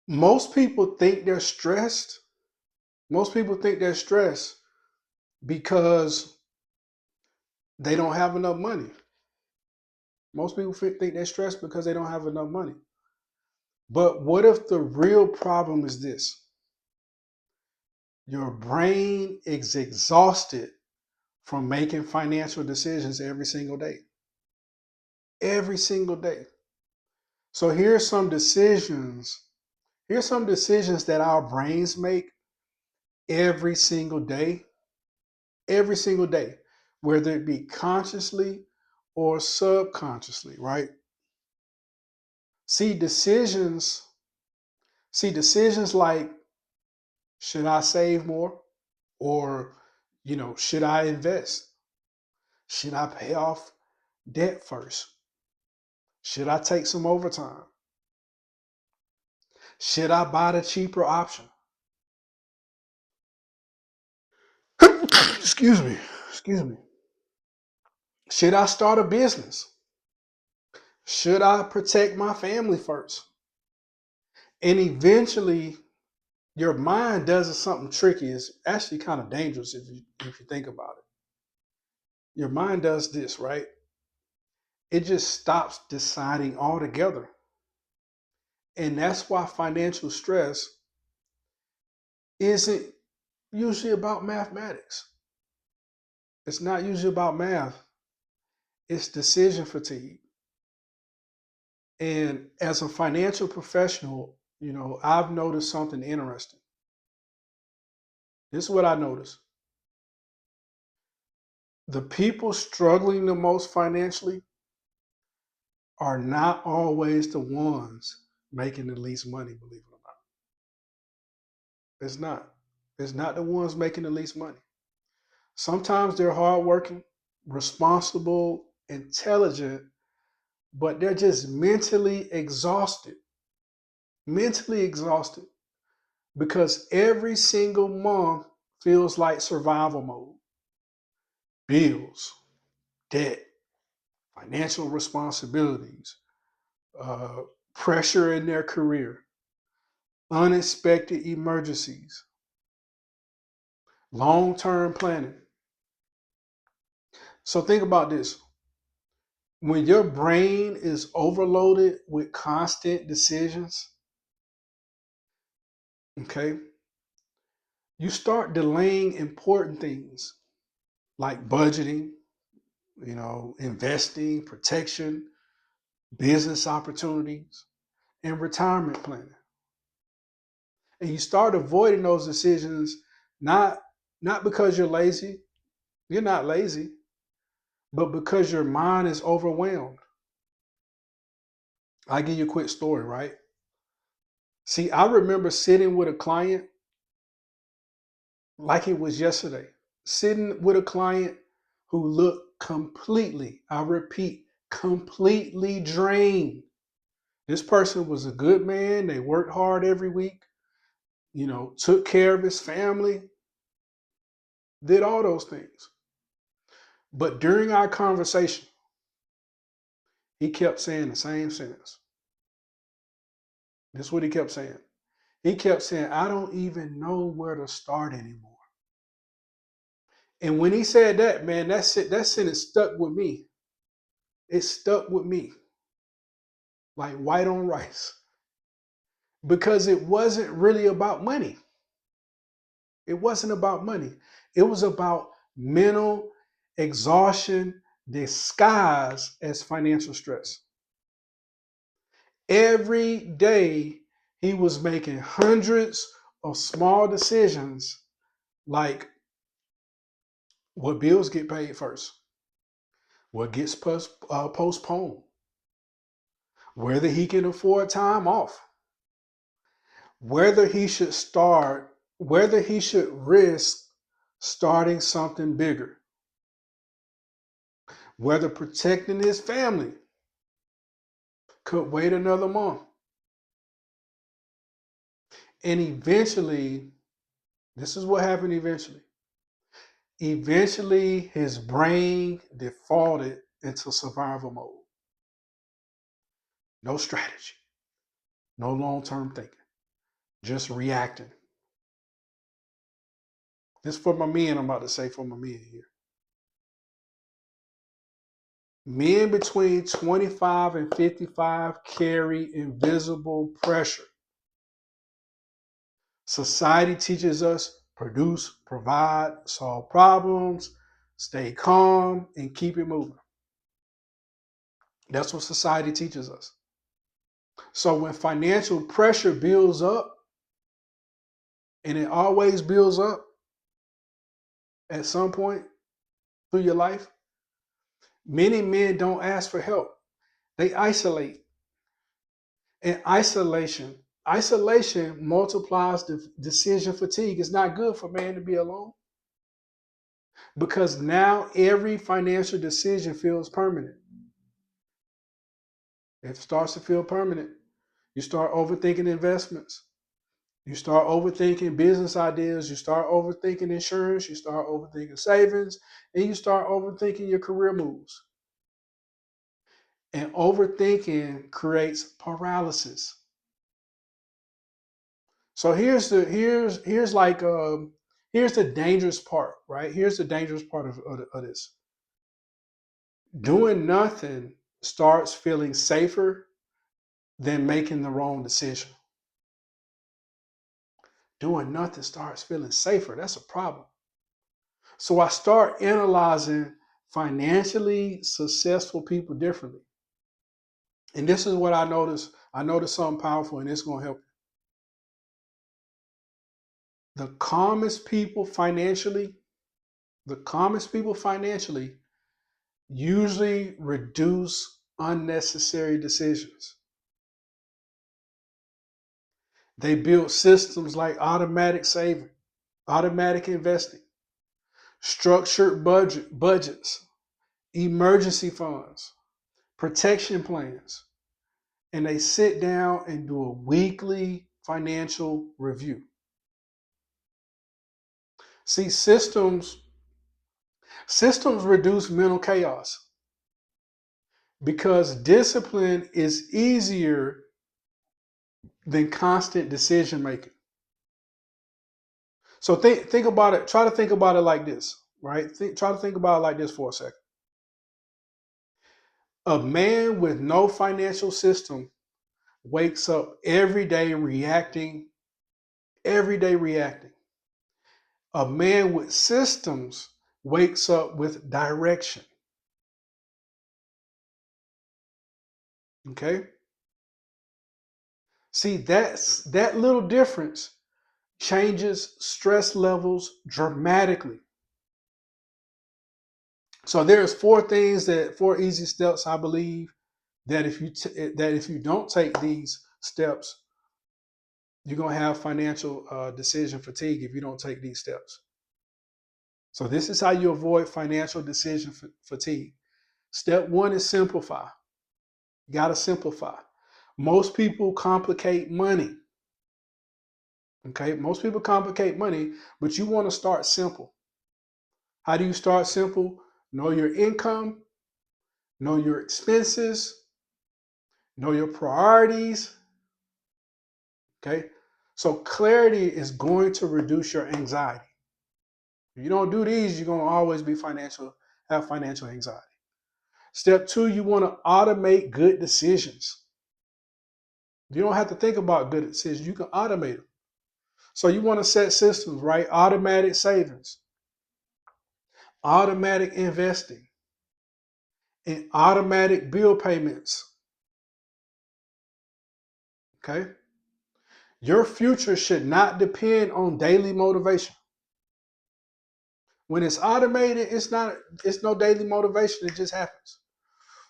Most people think they're stressed. Most people think they're stressed because they don't have enough money. Most people think they're stressed because they don't have enough money. But what if the real problem is this? Your brain is exhausted from making financial decisions every single day. Every single day. So here's some decisions. Here's some decisions that our brains make every single day, every single day, whether it be consciously or subconsciously, right? See decisions, see decisions like, should I save more? Or, should I invest? Should I pay off debt first? Should I take some overtime? Should I buy the cheaper option? Excuse me. Excuse me. Should I start a business? Should I protect my family first? And eventually, your mind does something tricky. It's actually kind of dangerous if you think about it. Your mind does this, right? It just stops deciding altogether. And that's why financial stress isn't usually about mathematics. It's not usually about math. It's decision fatigue. And as a financial professional, I've noticed something interesting. This is what I noticed. The people struggling the most financially are not always the ones making the least money, believe it or not. It's not. It's not the ones making the least money. Sometimes they're hardworking, responsible, intelligent, but they're just mentally exhausted. Mentally exhausted because every single month feels like survival mode. Bills, debt, financial responsibilities, uh, pressure in their career, unexpected emergencies, long term planning. So think about this. When your brain is overloaded with constant decisions, okay, you start delaying important things like budgeting, investing, protection, business opportunities, and retirement planning. And you start avoiding those decisions not not because you're lazy. You're not lazy, but because your mind is overwhelmed. I'll give you a quick story, right? See, I remember sitting with a client like it was yesterday, sitting with a client who looked completely, I repeat, completely drained. This person was a good man. They worked hard every week, took care of his family, did all those things. But during our conversation, he kept saying the same sentence. This is what he kept saying. He kept saying, I don't even know where to start anymore. And when he said that, man, that sentence stuck with me. It stuck with me like white on rice because it wasn't really about money. It wasn't about money. It was about mental exhaustion disguised as financial stress. Every day he was making hundreds of small decisions like what bills get paid first, what gets postponed, whether he can afford time off, whether he should start, whether he should risk starting something bigger, whether protecting his family could wait another month. And eventually, this is what happened eventually. Eventually, his brain defaulted into survival mode. No strategy, no long term thinking. just reacting. This for my men, I'm about to say for my men here. Men between 25 and 55 carry invisible pressure. Society teaches us produce, provide, solve problems, stay calm, and keep it moving. That's what society teaches us. So when financial pressure builds up, and it always builds up at some point through your life, many men don't ask for help. They isolate. And isolation multiplies the decision fatigue. It's not good for man to be alone because now every financial decision feels permanent. It starts to feel permanent. You start overthinking investments. You start overthinking business ideas. You start overthinking insurance. You start overthinking savings. And you start overthinking your career moves. And overthinking creates paralysis. So here's the dangerous part, right? Here's the dangerous part of this. Doing nothing starts feeling safer than making the wrong decision. Doing nothing starts feeling safer. That's a problem. So I start analyzing financially successful people differently. And this is what I noticed. I noticed something powerful, and it's going to help you. The calmest people financially usually reduce unnecessary decisions. They build systems like automatic saving, automatic investing, structured budgets, emergency funds, protection plans, and they sit down and do a weekly financial review. See, systems reduce mental chaos because discipline is easier than constant decision making. So think about it. Try to think about it like this, right? Try to think about it like this for a second. A man with no financial system wakes up every day reacting, every day reacting. A man with systems wakes up with direction. Okay? See, that little difference changes stress levels dramatically. So there's four easy steps I believe that if you don't take these steps, you're gonna have financial decision fatigue if you don't take these steps. So this is how you avoid financial decision fatigue. Step one is simplify. You gotta simplify. Most people complicate money. Okay, most people complicate money, but you want to start simple. How do you start simple? Know your income, know your expenses, know your priorities. Okay, so clarity is going to reduce your anxiety. If you don't do these, you're going to always have financial anxiety. Step two, you want to automate good decisions. You don't have to think about good decisions. You can automate them. So you want to set systems, right? Automatic savings, automatic investing, and automatic bill payments. Okay? Your future should not depend on daily motivation. When it's automated, it's no daily motivation, it just happens.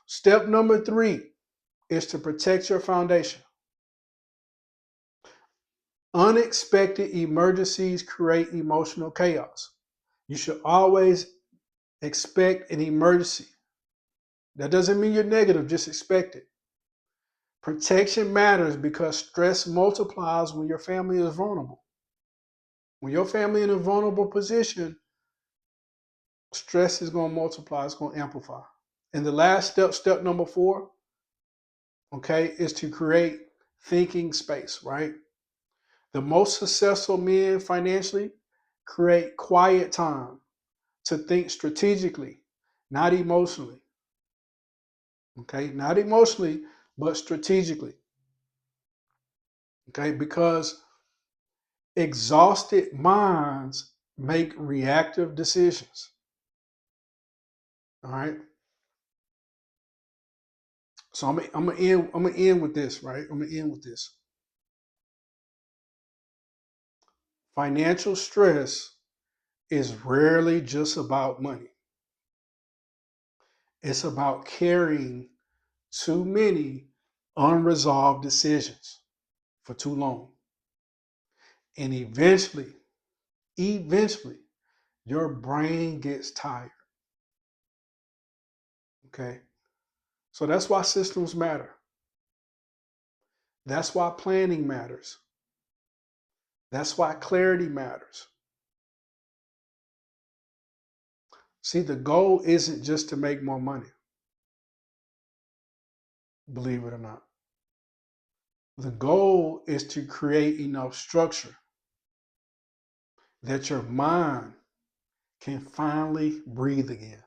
Step number three is to protect your foundation. Unexpected emergencies create emotional chaos. You should always expect an emergency. That doesn't mean you're negative, just expect it. Protection matters because stress multiplies when your family is vulnerable. When your family in a vulnerable position, stress is going to multiply, it's going to amplify. And the last step number four, okay, is to create thinking space, right? The most successful men financially create quiet time to think strategically, not emotionally. Okay, not emotionally, but strategically. Okay, because exhausted minds make reactive decisions. All right. So I'm gonna end with this, right? I'm gonna end with this. Financial stress is rarely just about money. It's about carrying too many unresolved decisions for too long. And eventually, your brain gets tired. Okay. So that's why systems matter. That's why planning matters. That's why clarity matters. See, the goal isn't just to make more money, believe it or not. The goal is to create enough structure that your mind can finally breathe again.